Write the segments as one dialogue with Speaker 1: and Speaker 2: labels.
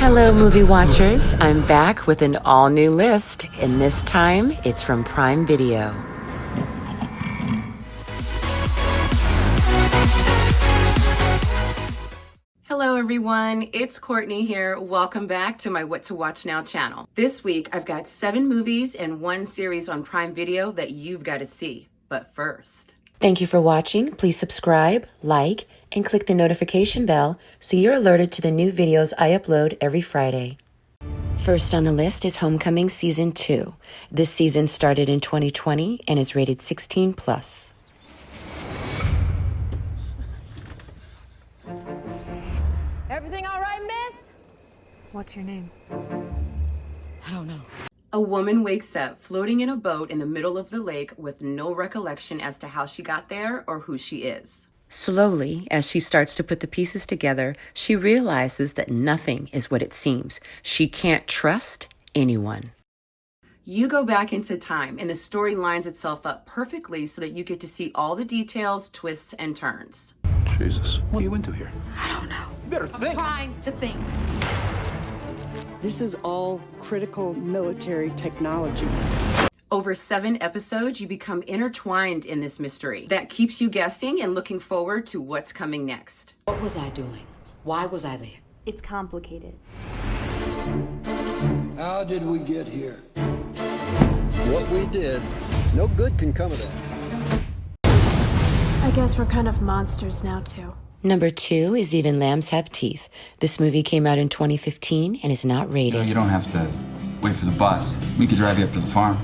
Speaker 1: Hello, movie watchers. I'm back with an all-new list, and this time it's from Prime Video. Hello, everyone. It's Courtney here. Welcome back to my What to Watch Now channel. This week, I've got 7 movies and 1 series on Prime Video that you've got to see. But first, thank you for watching. Please subscribe, like, and click the notification bell so you're alerted to the new videos I upload every Friday. First on the list is Homecoming Season 2. This season started in 2020 and is rated 16+.
Speaker 2: Everything all right, miss?
Speaker 3: What's your name?
Speaker 2: I don't know.
Speaker 1: A woman wakes up floating in a boat in the middle of the lake with no recollection as to how she got there or who she is. Slowly, as she starts to put the pieces together, she realizes that nothing is what it seems. She can't trust anyone. You go back into time, and the story lines itself up perfectly so that you get to see all the details, twists, and turns.
Speaker 4: Jesus, what are you into here?
Speaker 3: I don't know.
Speaker 4: You better think.
Speaker 3: Trying to think.
Speaker 5: This is all critical military technology.
Speaker 1: Over 7 episodes, you become intertwined in this mystery that keeps you guessing and looking forward to what's coming next.
Speaker 2: What was I doing? Why was I there?
Speaker 3: It's complicated.
Speaker 6: How did we get here? What we did, no good can come of that.
Speaker 3: I guess we're kind of monsters now, too.
Speaker 1: Number 2 is Even Lambs Have Teeth. This movie came out in 2015 and is not rated.
Speaker 7: You don't have to wait for the bus. We could drive you up to the farm.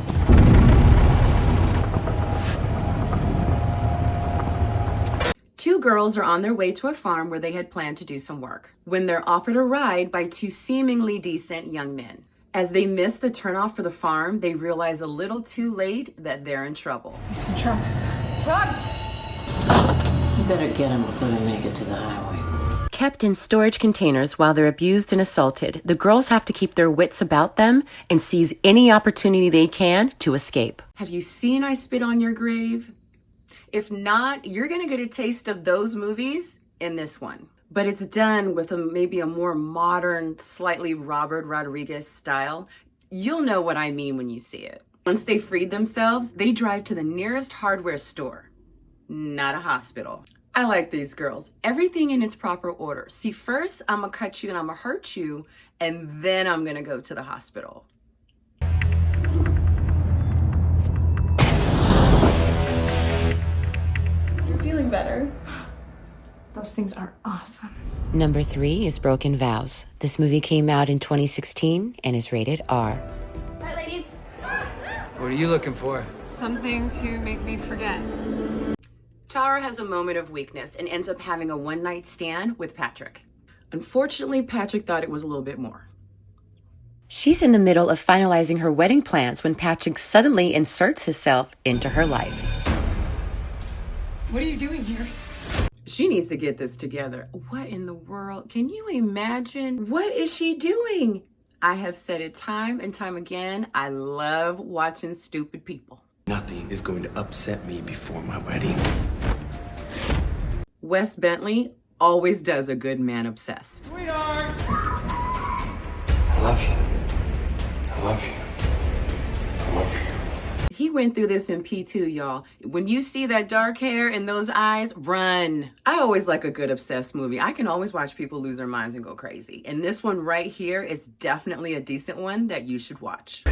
Speaker 1: Two girls are on their way to a farm where they had planned to do some work when they're offered a ride by 2 seemingly decent young men. As they miss the turnoff for the farm, they realize a little too late that they're in trouble.
Speaker 2: Trucked!
Speaker 8: You better get them before they make it to the highway.
Speaker 1: Kept in storage containers while they're abused and assaulted, the girls have to keep their wits about them and seize any opportunity they can to escape. Have you seen I Spit on Your Grave? If not, you're gonna get a taste of those movies in this one. But it's done with maybe a more modern, slightly Robert Rodriguez style. You'll know what I mean when you see it. Once they freed themselves, they drive to the nearest hardware store, not a hospital. I like these girls. Everything in its proper order. See, first, I'm gonna cut you and I'm gonna hurt you, and then I'm gonna go to the hospital.
Speaker 3: You're feeling better. Those things are awesome.
Speaker 1: Number 3 is Broken Vows. This movie came out in 2016 and is rated R.
Speaker 3: Hi, ladies.
Speaker 7: What are you looking for?
Speaker 3: Something to make me forget.
Speaker 1: Tara has a moment of weakness and ends up having a one-night stand with Patrick. Unfortunately, Patrick thought it was a little bit more. She's in the middle of finalizing her wedding plans when Patrick suddenly inserts himself into her life.
Speaker 3: What are you doing here?
Speaker 1: She needs to get this together. What in the world? Can you imagine? What is she doing? I have said it time and time again. I love watching stupid people.
Speaker 4: Nothing is going to upset me before my wedding.
Speaker 1: Wes Bentley always does a good man obsessed.
Speaker 4: Sweetheart! I love you. I love you. I love you.
Speaker 1: He went through this in P2, y'all. When you see that dark hair and those eyes, run. I always like a good obsessed movie. I can always watch people lose their minds and go crazy. And this one right here is definitely a decent one that you should watch.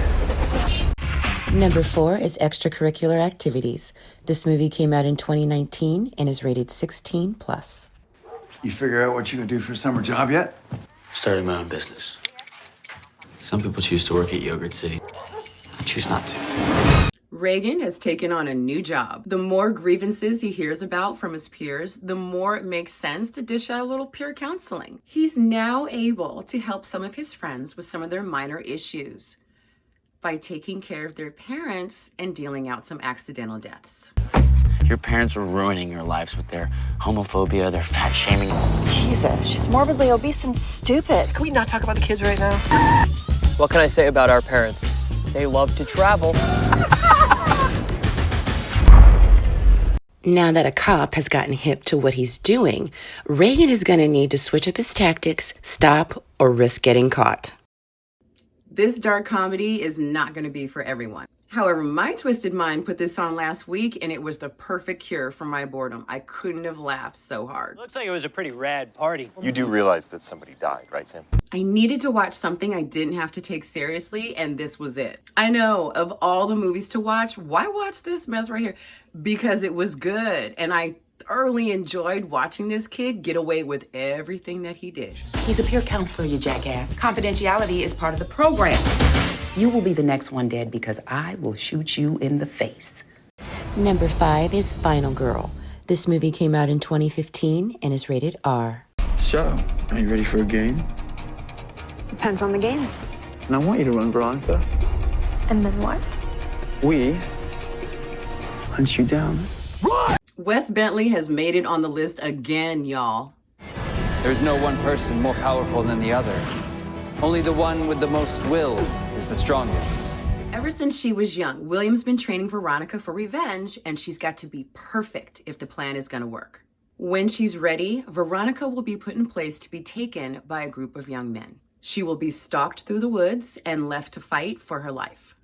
Speaker 1: Number 4 is Extracurricular Activities. This movie came out in 2019 and is rated 16+.
Speaker 9: You figure out what you're gonna do for a summer job yet?
Speaker 8: Starting my own business. Some people choose to work at Yogurt City. I choose not to.
Speaker 1: Reagan has taken on a new job. The more grievances he hears about from his peers, the more it makes sense to dish out a little peer counseling. He's now able to help some of his friends with some of their minor issues by taking care of their parents and dealing out some accidental deaths.
Speaker 8: Your parents are ruining your lives with their homophobia, their fat shaming.
Speaker 10: Jesus, she's morbidly obese and stupid.
Speaker 11: Can we not talk about the kids right now?
Speaker 12: What can I say about our parents? They love to travel.
Speaker 1: Now that a cop has gotten hip to what he's doing, Reagan is going to need to switch up his tactics, stop, or risk getting caught. This dark comedy is not going to be for everyone. However, my twisted mind put this on last week, and it was the perfect cure for my boredom. I couldn't have laughed so hard.
Speaker 12: Looks like it was a pretty rad party.
Speaker 11: You do realize that somebody died, right, Sam?
Speaker 1: I needed to watch something I didn't have to take seriously, and this was it. I know, of all the movies to watch, why watch this mess right here? Because it was good, and I thoroughly enjoyed watching this kid get away with everything that he did.
Speaker 13: He's a peer counselor, you jackass. Confidentiality is part of the program. You will be the next one dead because I will shoot you in the face.
Speaker 1: Number 5 is Final Girl. This movie came out in 2015 and is rated R.
Speaker 14: So, are you ready for a game?
Speaker 10: Depends on the game.
Speaker 14: And I want you to run, Veronica.
Speaker 10: And then what?
Speaker 14: We hunt you down.
Speaker 1: Wes Bentley has made it on the list again, y'all.
Speaker 15: There's no one person more powerful than the other. Only the one with the most will is the strongest.
Speaker 1: Ever since she was young, William's been training Veronica for revenge, and she's got to be perfect if the plan is going to work. When she's ready, Veronica will be put in place to be taken by a group of young men. She will be stalked through the woods and left to fight for her life.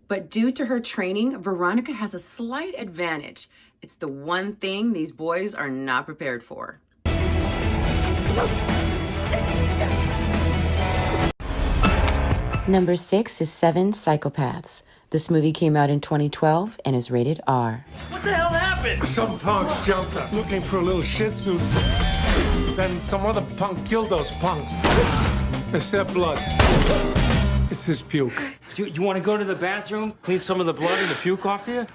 Speaker 1: But due to her training, Veronica has a slight advantage. It's the one thing these boys are not prepared for. Number 6 is 7 Psychopaths. This movie came out in 2012 and is rated R.
Speaker 16: What the hell happened?
Speaker 17: Some punks jumped us looking for a little shih tzu. Then some other punk killed those punks. It's their blood. It's his puke.
Speaker 16: You want to go to the bathroom, clean some of the blood and the puke off you?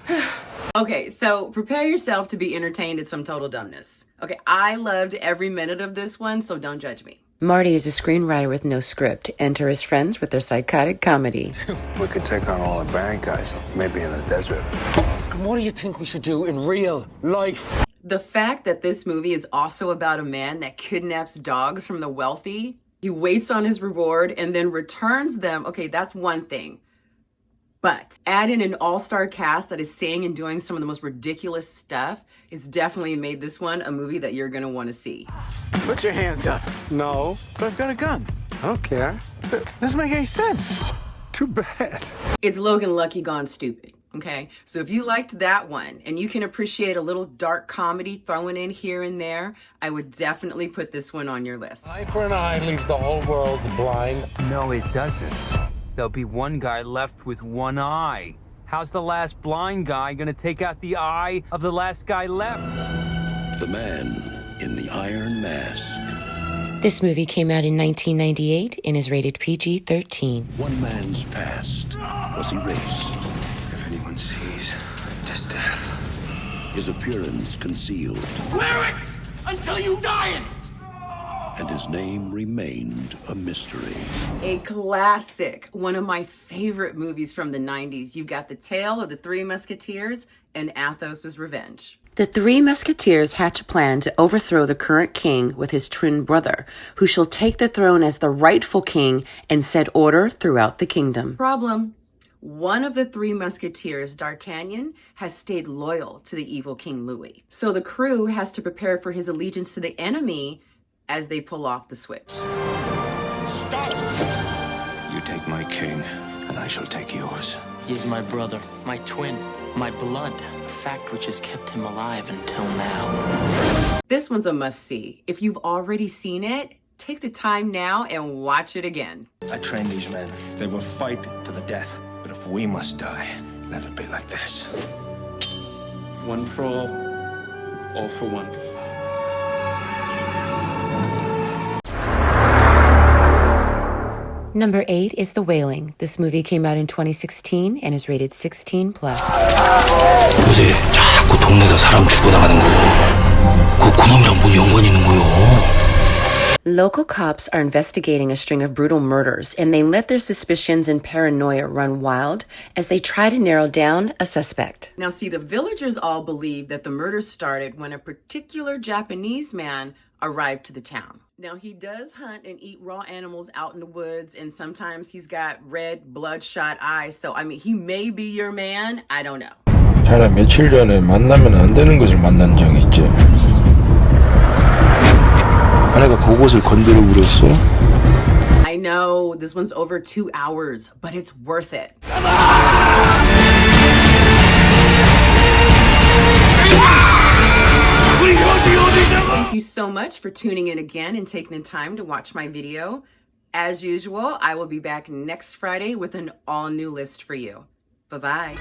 Speaker 1: Okay, so prepare yourself to be entertained at some total dumbness. Okay, I loved every minute of this one, so don't judge me. Marty is a screenwriter with no script. Enter his friends with their psychotic comedy.
Speaker 6: We could take on all the bad guys, maybe in the desert.
Speaker 16: And what do you think we should do in real life?
Speaker 1: The fact that this movie is also about a man that kidnaps dogs from the wealthy, he waits on his reward and then returns them. Okay, that's one thing. But add in an all-star cast that is saying and doing some of the most ridiculous stuff. It's definitely made this one a movie that you're gonna want to see.
Speaker 14: Put your hands up.
Speaker 17: No,
Speaker 14: But I've got a gun.
Speaker 17: I don't care.
Speaker 14: Doesn't make any sense.
Speaker 17: Too bad.
Speaker 1: It's Logan Lucky gone stupid, okay? So if you liked that one and you can appreciate a little dark comedy thrown in here and there, I would definitely put this one on your list.
Speaker 17: Eye for an eye leaves the whole world blind.
Speaker 18: No, it doesn't. There'll be one guy left with one eye. How's the last blind guy gonna take out the eye of the last guy left?
Speaker 19: The Man in the Iron Mask.
Speaker 1: This movie came out in 1998 and is rated PG-13.
Speaker 19: One man's past was erased.
Speaker 4: If anyone sees, just death.
Speaker 19: His appearance concealed.
Speaker 16: Wear it until you die in it!
Speaker 19: And his name remained a mystery.
Speaker 1: A classic, one of my favorite movies from the 90s. You've got the tale of the Three Musketeers and Athos' revenge. The Three Musketeers hatch a plan to overthrow the current king with his twin brother, who shall take the throne as the rightful king and set order throughout the kingdom. Problem: one of the Three Musketeers, D'Artagnan, has stayed loyal to the evil King Louis. So the crew has to prepare for his allegiance to the enemy as they pull off the switch.
Speaker 16: Stop!
Speaker 4: You take my king, and I shall take yours.
Speaker 8: He is my brother, my twin, my blood, a fact which has kept him alive until now.
Speaker 1: This one's a must-see. If you've already seen it, take the time now and watch it again.
Speaker 4: I trained these men. They will fight to the death. But if we must die, let it be like this.
Speaker 8: One for all for one.
Speaker 1: Number 8 is The Wailing. This movie came out in 2016 and is rated 16+.
Speaker 4: 요새 자꾸 동네에서 사람 죽어나가는 거. 그놈이랑 뭔 연관이 있는 거요?
Speaker 1: Local cops are investigating a string of brutal murders, and they let their suspicions and paranoia run wild as they try to narrow down a suspect. Now, see, the villagers all believe that the murders started when a particular Japanese man arrived to the town. Now, he does hunt and eat raw animals out in the woods, and sometimes he's got red, bloodshot eyes. So, I mean, he may be your man. I don't know.
Speaker 4: 자네 며칠 전에 만나면 안 되는 것을 만난 적 있지? 아내가 그곳을 건드려 버렸어?
Speaker 1: I know this one's over 2 hours, but it's worth it. Thank you so much for tuning in again and taking the time to watch my video. As usual, I will be back next Friday with an all-new list for you. Bye-bye.